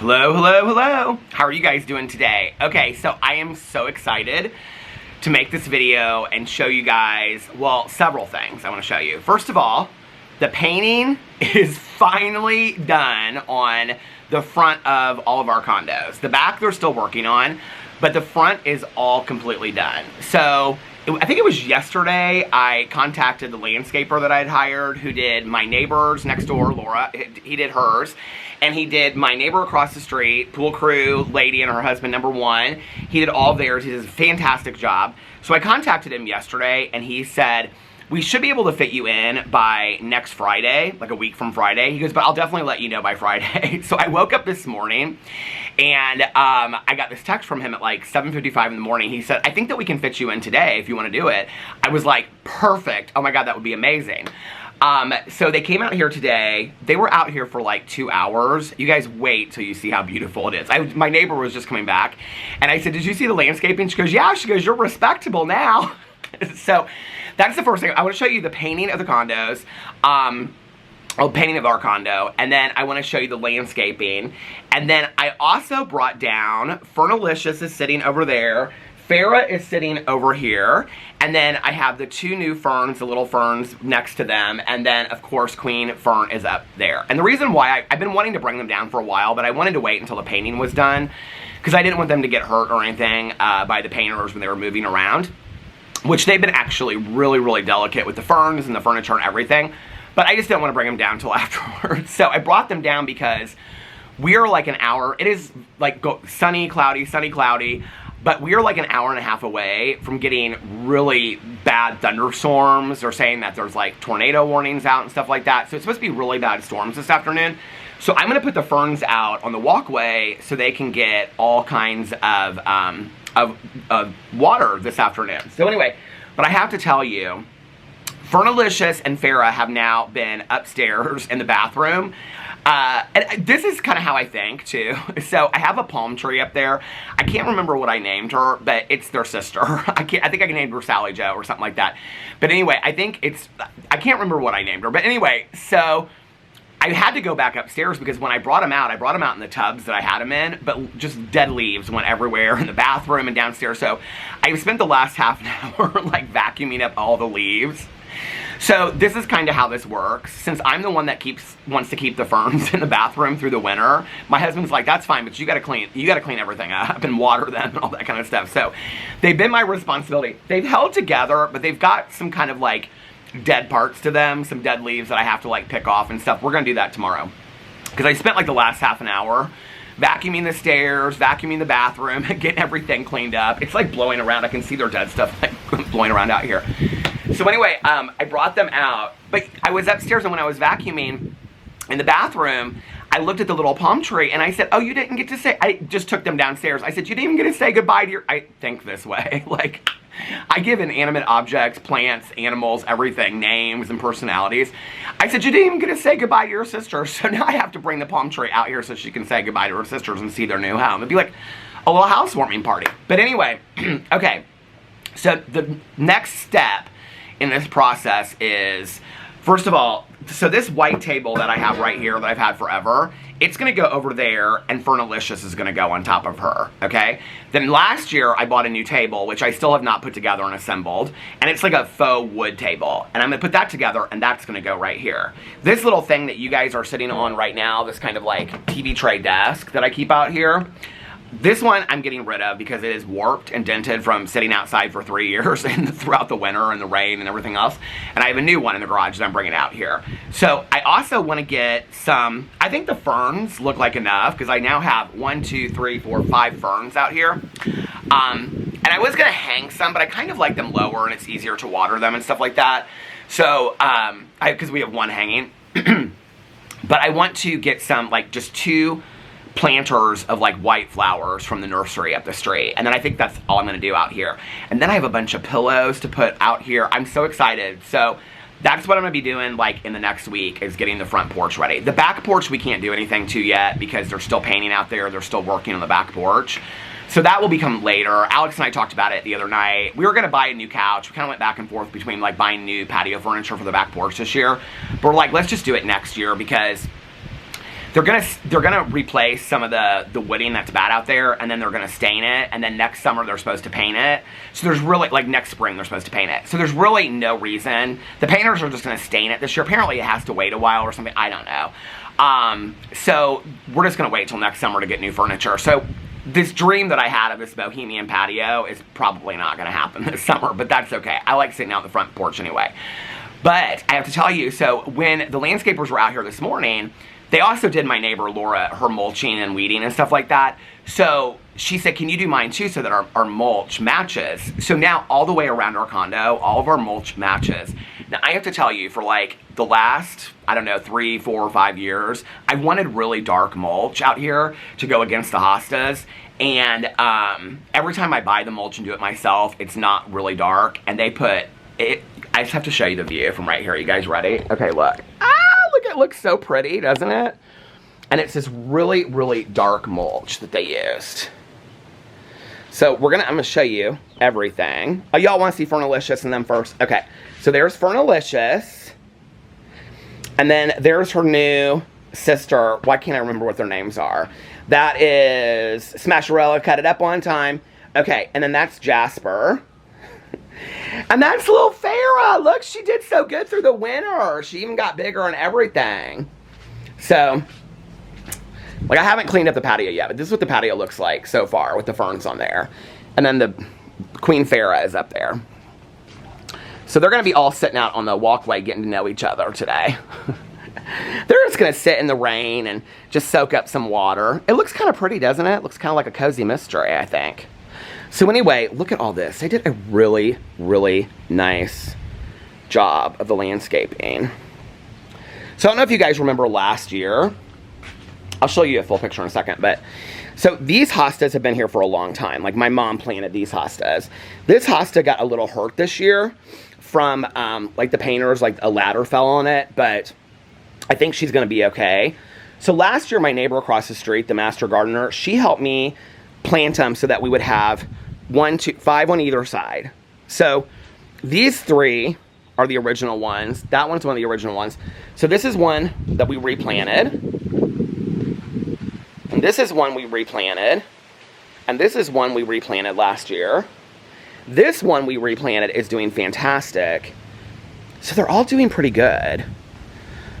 Hello, hello, hello. How are you guys doing today? Okay, so I am so excited to make this video and show you guys, well, several things I want to show you. First of all, the painting is finally done on the front of all of our condos. The back they're still working on, but the front is all completely done. So I think it was yesterday I contacted the landscaper that I had hired who did my neighbors next door, Laura. He did hers. And he did my neighbor across the street, pool crew lady and her husband, number one. He did all of theirs. He does a fantastic job. So I contacted him yesterday and he said, we should be able to fit you in by next Friday, like a week from Friday. He goes, but I'll definitely let you know by Friday. So I woke up this morning and I got this text from him at like 7:55 in the morning. He said, I think that we can fit you in today if you want to do it. I was like, perfect. Oh my God, that would be amazing. So they came out here today. They were out here for like 2 hours. You guys wait till you see how beautiful it is. My neighbor was just coming back and I said, did you see the landscaping? She goes, yeah. She goes, you're respectable now. So that's the first thing. I want to show you the painting of the condos, painting of our condo, and then I want to show you the landscaping. And then I also brought down, Fernalicious is sitting over there, Farah is sitting over here, and then I have the two new ferns, the little ferns next to them, and then of course Queen Fern is up there. And the reason why, I've been wanting to bring them down for a while, but I wanted to wait until the painting was done, because I didn't want them to get hurt or anything by the painters when they were moving around, which they've been actually really, really delicate with the ferns and the furniture and everything, but I just didn't want to bring them down until afterwards. So I brought them down because we are like an hour, it is like sunny, cloudy, but we are like an hour and a half away from getting really bad thunderstorms. They're saying that there's like tornado warnings out and stuff like that. So it's supposed to be really bad storms this afternoon. So I'm gonna put the ferns out on the walkway so they can get all kinds of water this afternoon. So anyway, but I have to tell you, Fernalicious and Farah have now been upstairs in the bathroom. And this is kind of how I think, too. So I have a palm tree up there. I can't remember what I named her, but it's their sister. I think I named her Sally Joe or something like that. But anyway, I can't remember what I named her. But anyway, so I had to go back upstairs because when I brought them out in the tubs that I had them in, but just dead leaves went everywhere in the bathroom and downstairs. So I spent the last half an hour like vacuuming up all the leaves. So this is kind of how this works. Since I'm the one that wants to keep the ferns in the bathroom through the winter, my husband's like, that's fine, but you gotta clean everything up and water them and all that kind of stuff. So they've been my responsibility. They've held together, but they've got some kind of like dead parts to them, some dead leaves that I have to like pick off and stuff. We're gonna do that tomorrow. Because I spent like the last half an hour vacuuming the stairs, vacuuming the bathroom, getting everything cleaned up. It's like blowing around. I can see their dead stuff like blowing around out here. So anyway, I brought them out, but I was upstairs and when I was vacuuming in the bathroom, I looked at the little palm tree and I said, oh, you didn't get to say, I just took them downstairs. I said, you didn't even get to say goodbye to I think this way. Like, I give inanimate objects, plants, animals, everything, names and personalities. I said, you didn't even get to say goodbye to your sister. So now I have to bring the palm tree out here so she can say goodbye to her sisters and see their new home. It'd be like a little housewarming party. But anyway, okay. So the next step in this process is, first of all, so this white table that I have right here that I've had forever, it's gonna go over there and Fernalicious is gonna go on top of her, okay? Then last year I bought a new table, which I still have not put together and assembled, and it's like a faux wood table. And I'm gonna put that together and that's gonna go right here. This little thing that you guys are sitting on right now, this kind of like TV tray desk that I keep out here, this one I'm getting rid of because it is warped and dented from sitting outside for 3 years and throughout the winter and the rain and everything else. And I have a new one in the garage that I'm bringing out here. So I also want to get some, I think the ferns look like enough because I now have 1, 2, 3, 4, 5 ferns out here. And I was going to hang some, but I kind of like them lower and it's easier to water them and stuff like that. So, because we have one hanging. But I want to get some, like just 2 planters of like white flowers from the nursery up the street, and then I think that's all I'm gonna do out here. And then I have a bunch of pillows to put out here. I'm so excited. So that's what I'm gonna be doing like in the next week, is getting the front porch ready. The back porch we can't do anything to yet because they're still painting out there. They're still working on the back porch. So that will become later. Alex and I talked about it the other night. We were gonna buy a new couch. We kind of went back and forth between like buying new patio furniture for the back porch this year. But we're like, let's just do it next year because They're gonna replace some of the wooding that's bad out there, and then they're gonna stain it, and then next summer they're supposed to paint it. So there's really, like next spring they're supposed to paint it. So there's really no reason. The painters are just gonna stain it this year. Apparently it has to wait a while or something, I don't know. So we're just gonna wait till next summer to get new furniture. So this dream that I had of this bohemian patio is probably not gonna happen this summer, but that's okay. I like sitting out on the front porch anyway. But I have to tell you, so when the landscapers were out here this morning, they also did my neighbor Laura, her mulching and weeding and stuff like that. So she said, can you do mine too so that our mulch matches? So now all the way around our condo, all of our mulch matches. Now I have to tell you, for like the last, I don't know, 3, 4, or 5 years, I wanted really dark mulch out here to go against the hostas. And every time I buy the mulch and do it myself, it's not really dark. And they put it, I just have to show you the view from right here. You guys ready? Okay, look. Look, it looks so pretty, doesn't it? And it's this really, really dark mulch that they used. So I'm gonna show you everything. Oh, y'all wanna see Fernalicious and them first? Okay, so there's Fernalicious. And then there's her new sister. Why can't I remember what their names are? That is Smasherella, Cut It Up One Time. Okay, and then that's Jasper. And that's little Farah. Look, she did so good through the winter. She even got bigger and everything. So, like, I haven't cleaned up the patio yet, but this is what the patio looks like so far with the ferns on there. And then the Queen Farah is up there. So they're going to be all sitting out on the walkway getting to know each other today. They're just going to sit in the rain and just soak up some water. It looks kind of pretty, doesn't it? It looks kind of like a cozy mystery, I think. So anyway, look at all this. They did a really, really nice job of the landscaping. So I don't know if you guys remember last year. I'll show you a full picture in a second. But so these hostas have been here for a long time. Like my mom planted these hostas. This hosta got a little hurt this year from like the painters, like a ladder fell on it. But I think she's going to be okay. So last year, my neighbor across the street, the master gardener, she helped me plant them so that we would have 5 on either side. So these 3 are the original ones. That one's one of the original ones. So this is one that we replanted. And this is one we replanted. And this is one we replanted last year. This one we replanted is doing fantastic. So they're all doing pretty good.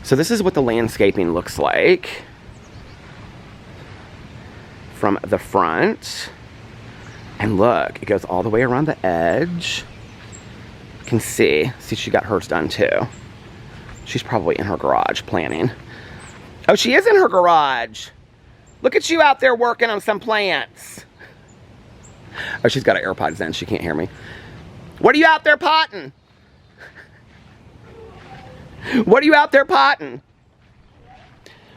So this is what the landscaping looks like from the front. And look, it goes all the way around the edge. You can see she got hers done too. She's probably in her garage planting. Oh, she is in her garage. Look at you out there working on some plants. Oh, she's got her AirPods in, she can't hear me. What are you out there potting? What are you out there potting?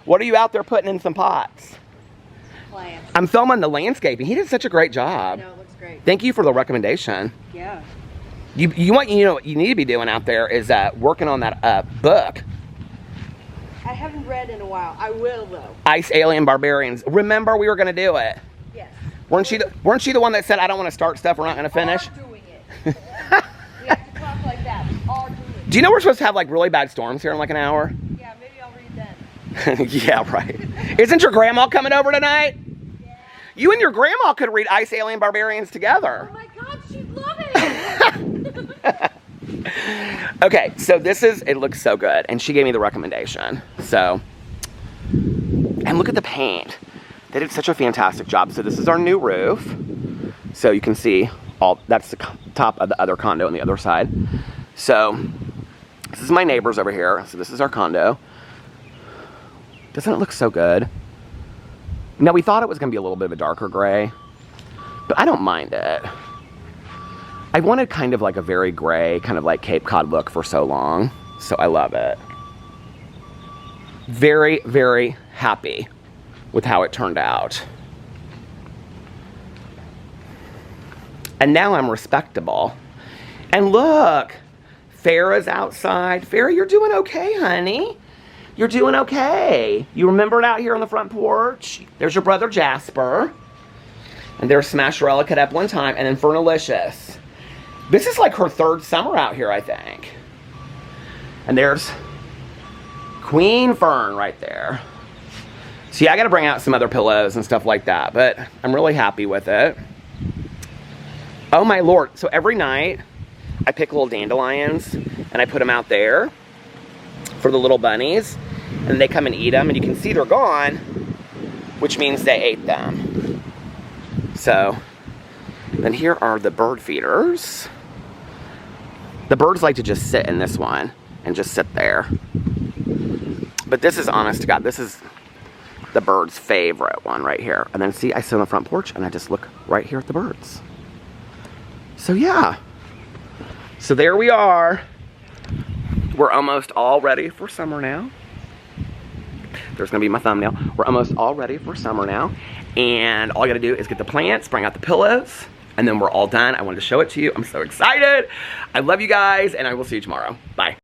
What are you out there putting in some pots? Plants. I'm filming the landscaping. He did such a great job. I know, it looks great. Thank you for the recommendation. Yeah. You know what you need to be doing out there is working on that book. I haven't read in a while. I will though. Ice Alien Barbarians. Remember we were going to do it. Yes. Weren't you the one that said I don't want to start stuff we're not going to finish? We are doing it. We have to talk like that. We are doing it. Do you know we're supposed to have like really bad storms here in like an hour? Yeah, maybe I'll read then. Yeah, right. Isn't your grandma coming over tonight? Yeah. You and your grandma could read Ice Alien Barbarians together. Oh my God, she'd love it. Okay, so it looks so good. And she gave me the recommendation. So, and look at the paint. They did such a fantastic job. So this is our new roof. So you can see that's the top of the other condo on the other side. So this is my neighbors over here. So this is our condo. Doesn't it look so good? Now we thought it was gonna be a little bit of a darker gray, but I don't mind it. I wanted kind of like a very gray, kind of like Cape Cod look for so long. So I love it. Very, very happy with how it turned out. And now I'm respectable. And look, Farah's outside. Farah, you're doing okay, honey. You're doing okay. You remembered out here on the front porch? There's your brother Jasper. And there's Smasherella Cut Up One Time. And then Fernalicious. This is like her 3rd summer out here, I think. And there's Queen Fern right there. So yeah, I gotta bring out some other pillows and stuff like that, but I'm really happy with it. Oh my Lord. So every night I pick little dandelions and I put them out there for the little bunnies, and they come and eat them, and you can see they're gone, which means they ate them. So then here are the bird feeders. The birds like to just sit in this one and just sit there. But this is, honest to God, this is the bird's favorite one right here. And then see, I sit on the front porch and I just look right here at the birds. So yeah. So there we are. We're almost all ready for summer now. There's gonna be my thumbnail. We're almost all ready for summer now. And all I gotta do is get the plants, bring out the pillows, and then we're all done. I wanted to show it to you. I'm so excited. I love you guys, and I will see you tomorrow. Bye.